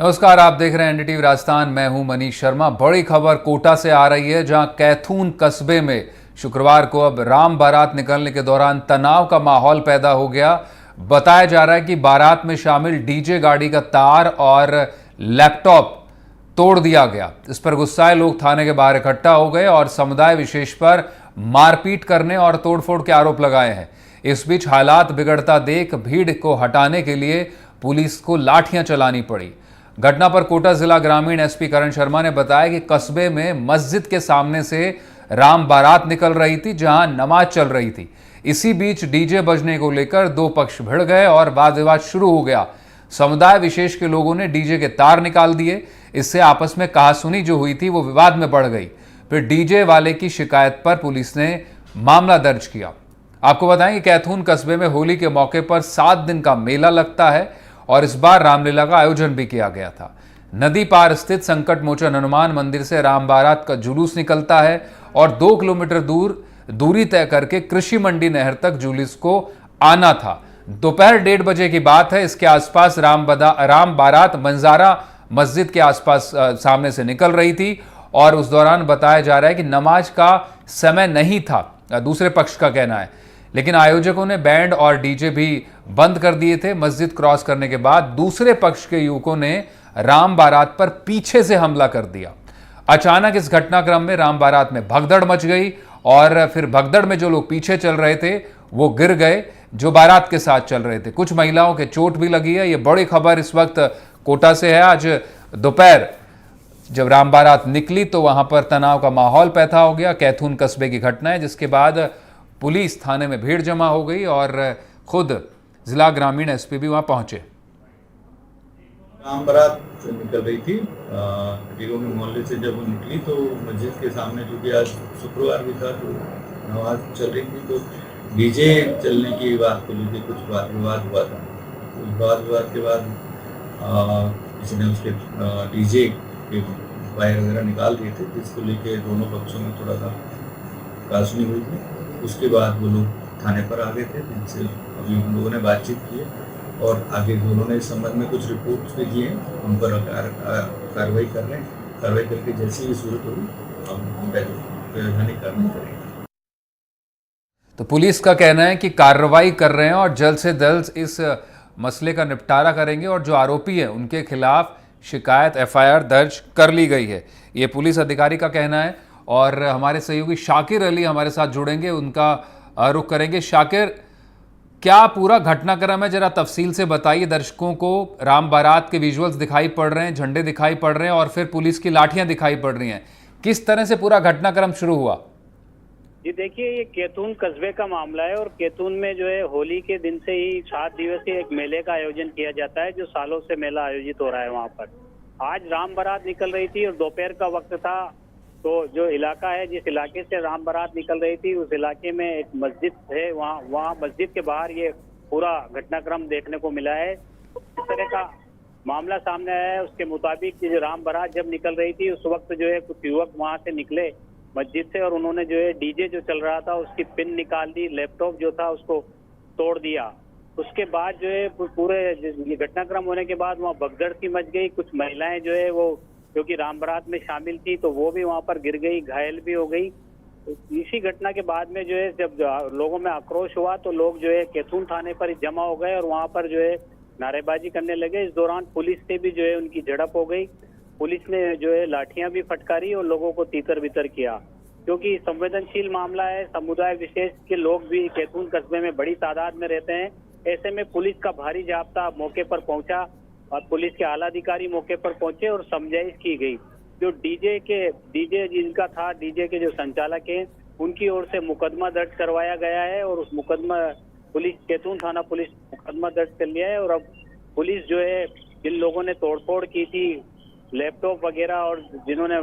नमस्कार, आप देख रहे हैं एनडीटीवी राजस्थान। मैं हूं मनीष शर्मा। बड़ी खबर कोटा से आ रही है, जहां कैथून कस्बे में शुक्रवार को अब राम बारात निकलने के दौरान तनाव का माहौल पैदा हो गया। बताया जा रहा है कि बारात में शामिल डीजे गाड़ी का तार और लैपटॉप तोड़ दिया गया। इस पर गुस्साए लोग थाने के बाहर इकट्ठा हो गए और समुदाय विशेष पर मारपीट करने और तोड़फोड़ के आरोप लगाए हैं। इस बीच हालात बिगड़ता देख भीड़ को हटाने के लिए पुलिस को लाठियां चलानी पड़ी। घटना पर कोटा जिला ग्रामीण एसपी करण शर्मा ने बताया कि कस्बे में मस्जिद के सामने से राम बारात निकल रही थी, जहां नमाज चल रही थी। इसी बीच डीजे बजने को लेकर दो पक्ष भिड़ गए और वाद विवाद शुरू हो गया। समुदाय विशेष के लोगों ने डीजे के तार निकाल दिए। इससे आपस में कहासुनी जो हुई थी वो विवाद में बढ़ गई। फिर डीजे वाले की शिकायत पर पुलिस ने मामला दर्ज किया। आपको बताएं कि कैथून कस्बे में होली के मौके पर 7 दिन का मेला लगता है और इस बार रामलीला का आयोजन भी किया गया था। नदी पार स्थित संकट मोचन हनुमान मंदिर से राम बारात का जुलूस निकलता है और 2 किलोमीटर दूरी तय करके कृषि मंडी नहर तक जुलूस को आना था। दोपहर 1:30 बजे की बात है। इसके आसपास राम बारात मंजारा मस्जिद के आसपास सामने से निकल रही थी और उस दौरान बताया जा रहा है कि नमाज का समय नहीं था, दूसरे पक्ष का कहना है। लेकिन आयोजकों ने बैंड और डीजे भी बंद कर दिए थे। मस्जिद क्रॉस करने के बाद दूसरे पक्ष के युवकों ने राम बारात पर पीछे से हमला कर दिया। अचानक इस घटनाक्रम में राम बारात में भगदड़ मच गई और फिर भगदड़ में जो लोग पीछे चल रहे थे वो गिर गए, जो बारात के साथ चल रहे थे। कुछ महिलाओं के चोट भी लगी है। ये बड़ी खबर इस वक्त कोटा से है। आज दोपहर जब राम बारात निकली तो वहां पर तनाव का माहौल पैदा हो गया। कैथून कस्बे की घटना है, जिसके बाद पुलिस थाने में भीड़ जमा हो गई और खुद जिला ग्रामीण एसपी भी वहां पहुंचे। राम बारात निकल रही थी टीरों के मोहल्ले से। जब वो निकली तो मस्जिद के सामने, क्योंकि आज शुक्रवार भी था तो नमाज चल रही थी, तो डीजे चलने की बात को लेकर कुछ वाद विवाद हुआ था। उस वाद विवाद के बाद किसी ने उसके डीजे के वायर वगैरह निकाल दिए थे, जिसको लेके दोनों पक्षों में थोड़ा सा कहासुनी हुई थी। उसके बाद वो लोग थाने पर आ गए थे, जिनसे अभी हम लोगों ने बातचीत की है और आगे दोनों ने इस संबंध में कुछ रिपोर्ट्स भी दिए हैं। उन पर कार्रवाई कर रहे हैं। कार्रवाई करके जैसी भी सूरत होगी हम वैधानिक कार्रवाई करेंगे। तो पुलिस का कहना है कि कार्रवाई कर रहे हैं और जल्द से जल्द इस मसले का निपटारा करेंगे और जो आरोपी है उनके खिलाफ शिकायत एफआईआर दर्ज कर ली गई है। ये पुलिस अधिकारी का कहना है और हमारे सहयोगी शाकिर अली हमारे साथ जुड़ेंगे, उनका रुख करेंगे। शाकिर, क्या पूरा घटनाक्रम है, जरा तफसील से बताइए दर्शकों को। राम बारात के विजुअल्स दिखाई पड़ रहे हैं, झंडे दिखाई पड़ रहे हैं और फिर पुलिस की लाठियां दिखाई पड़ रही हैं। किस तरह से पूरा घटनाक्रम शुरू हुआ? जी देखिए, ये कैथून कस्बे का मामला है और कैथून में जो है होली के दिन से ही 7 दिवसीय एक मेले का आयोजन किया जाता है, जो सालों से मेला आयोजित हो रहा है वहाँ पर। आज राम बारात निकल रही थी और दोपहर का वक्त था, तो जो इलाका है, जिस इलाके से राम बारात निकल रही थी, उस इलाके में एक मस्जिद है। वहाँ मस्जिद के बाहर ये पूरा घटनाक्रम देखने को मिला है। इस तरह का मामला सामने आया है। उसके मुताबिक जो राम बारात जब निकल रही थी, उस वक्त जो है कुछ युवक वहाँ से निकले मस्जिद से और उन्होंने जो है डीजे जो चल रहा था उसकी पिन निकाल दी, लैपटॉप जो था उसको तोड़ दिया। उसके बाद जो है पूरे ये घटनाक्रम होने के बाद वहाँ भगदड़ सी मच गई। कुछ महिलाएं जो है वो, क्योंकि राम बारात में शामिल थी, तो वो भी वहां पर गिर गई, घायल भी हो गई। तो इसी घटना के बाद में जो है जब लोगों में आक्रोश हुआ तो लोग जो है कैथून थाने पर जमा हो गए और वहां पर जो है नारेबाजी करने लगे। इस दौरान पुलिस से भी जो है उनकी झड़प हो गई। पुलिस ने जो है लाठियां भी फटकारी और लोगों को तीतर बितर किया। क्योंकि संवेदनशील मामला है, समुदाय विशेष के लोग भी कैथून कस्बे में बड़ी तादाद में रहते हैं। ऐसे में पुलिस का भारी जाब्ता मौके पर पहुंचा और पुलिस के आला अधिकारी मौके पर पहुंचे और समझाइश की गई। जो डीजे जिनका था, डीजे के जो संचालक हैं, उनकी ओर से मुकदमा दर्ज करवाया गया है और उस मुकदमा पुलिस कैथून थाना पुलिस मुकदमा दर्ज कर लिया है। और अब पुलिस जो है जिन लोगों ने तोड़फोड़ की थी, लैपटॉप वगैरह और जिन्होंने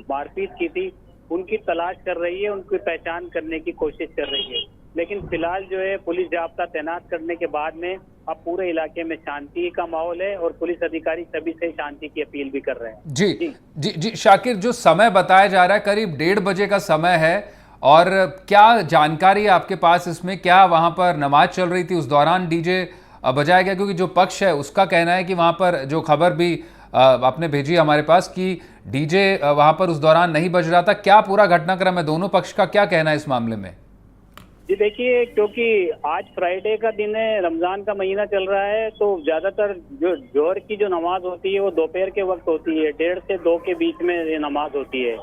मारपीट की थी, उनकी तलाश कर रही है, उनकी पहचान करने की कोशिश कर रही है। लेकिन फिलहाल जो है पुलिस जाब्ता तैनात करने के बाद में अब पूरे इलाके में शांति का माहौल है और पुलिस अधिकारी सभी से शांति की अपील भी कर रहे हैं। जी जी जी, जी शाकिर, जो समय बताया जा रहा है करीब 1:30 बजे का समय है और क्या जानकारी है आपके पास इसमें? क्या वहां पर नमाज चल रही थी, उस दौरान डीजे बजाया गया? क्योंकि जो पक्ष है उसका कहना है कि वहां पर जो खबर भी आपने भेजी हमारे पास कि डीजे वहां पर उस दौरान नहीं बज रहा था। क्या पूरा घटनाक्रम है, दोनों पक्ष का क्या कहना है इस मामले में? जी देखिए, क्योंकि आज फ्राइडे का दिन है, रमजान का महीना चल रहा है, तो ज्यादातर जो जोहर की जो नमाज होती है वो दोपहर के वक्त होती है, 1:30 से 2 के बीच में ये नमाज होती है।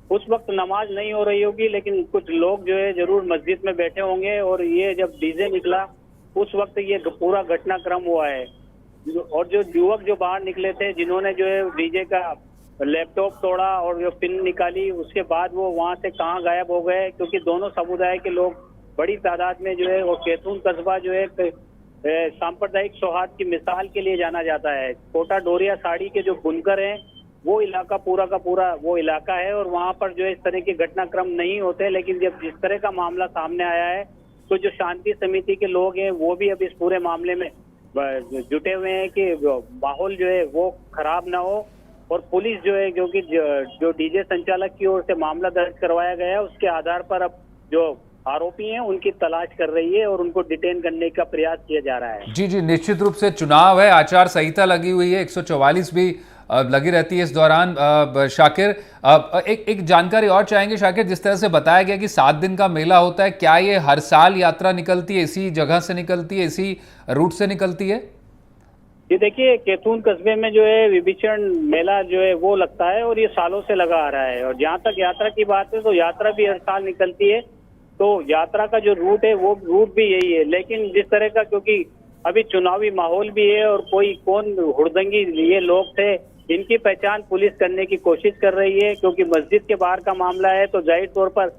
उस वक्त नमाज नहीं हो रही होगी, लेकिन कुछ लोग जो है जरूर मस्जिद में बैठे होंगे और ये जब डीजे निकला उस वक्त ये पूरा घटनाक्रम हुआ है। और जो युवक जो बाहर निकले थे, जिन्होंने जो है डीजे का लैपटॉप तोड़ा और जो पिन निकाली, उसके बाद वो वहां से कहाँ गायब हो गए, क्योंकि दोनों समुदाय के लोग बड़ी तादाद में जो है वो कैथून कस्बा जो है सांप्रदायिक सौहार्द की मिसाल के लिए जाना जाता है। कोटा डोरिया साड़ी के जो बुनकर हैं वो इलाका पूरा का पूरा वो इलाका है और वहां पर जो है इस तरह के घटनाक्रम नहीं होते। लेकिन जब जिस तरह का मामला सामने आया है तो जो शांति समिति के लोग हैं वो भी अब इस पूरे मामले में जुटे हुए हैं कि माहौल जो है वो खराब ना हो। और पुलिस जो है, क्योंकि जो डीजे संचालक की ओर से मामला दर्ज करवाया गया है, उसके आधार पर अब जो आरोपी हैं उनकी तलाश कर रही है और उनको डिटेन करने का प्रयास किया जा रहा है। जी जी, निश्चित रूप से चुनाव है, आचार संहिता लगी हुई है, 144 भी लगी रहती है इस दौरान। शाकिर, एक जानकारी और चाहेंगे शाकिर, जिस तरह से बताया गया कि 7 दिन का मेला होता है, क्या ये हर साल यात्रा निकलती है, इसी जगह से निकलती है, इसी रूट से निकलती है? ये देखिए, कैथून कस्बे में जो है विभीषण मेला जो है वो लगता है और ये सालों से लगा आ रहा है। और जहाँ तक यात्रा की बात है तो यात्रा भी हर साल निकलती है, तो यात्रा का जो रूट है वो रूट भी यही है। लेकिन जिस तरह का, क्योंकि अभी चुनावी माहौल भी है और कौन हुड़दंगी ये लोग थे, इनकी पहचान पुलिस करने की कोशिश कर रही है। क्योंकि मस्जिद के बाहर का मामला है तो जाहिर तौर पर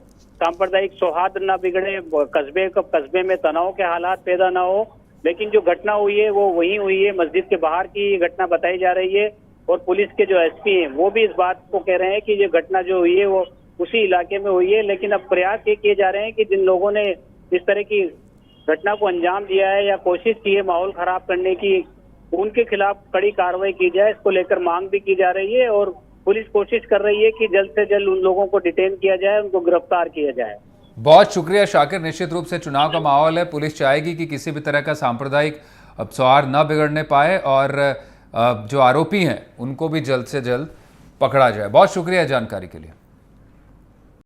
सांप्रदायिक सौहार्द न बिगड़े, कस्बे में तनाव के हालात पैदा ना हो। लेकिन जो घटना हुई है वो वहीं हुई है, मस्जिद के बाहर की घटना बताई जा रही है। और पुलिस के जो एसपी हैं वो भी इस बात को कह रहे हैं कि ये घटना जो हुई है वो उसी इलाके में हुई है। लेकिन अब प्रयास ये किए जा रहे हैं कि जिन लोगों ने इस तरह की घटना को अंजाम दिया है या कोशिश की है माहौल खराब करने की, उनके खिलाफ कड़ी कार्रवाई की जाए। इसको लेकर मांग भी की जा रही है और पुलिस कोशिश कर रही है कि जल्द से जल्द उन लोगों को डिटेन किया जाए, उनको गिरफ्तार किया जाए। बहुत शुक्रिया शाकिर। निश्चित रूप से चुनाव का माहौल है, पुलिस चाहेगी कि किसी भी तरह का सांप्रदायिक सौहार्द न बिगड़ने पाए और जो आरोपी हैं उनको भी जल्द से जल्द पकड़ा जाए। बहुत शुक्रिया जानकारी के लिए।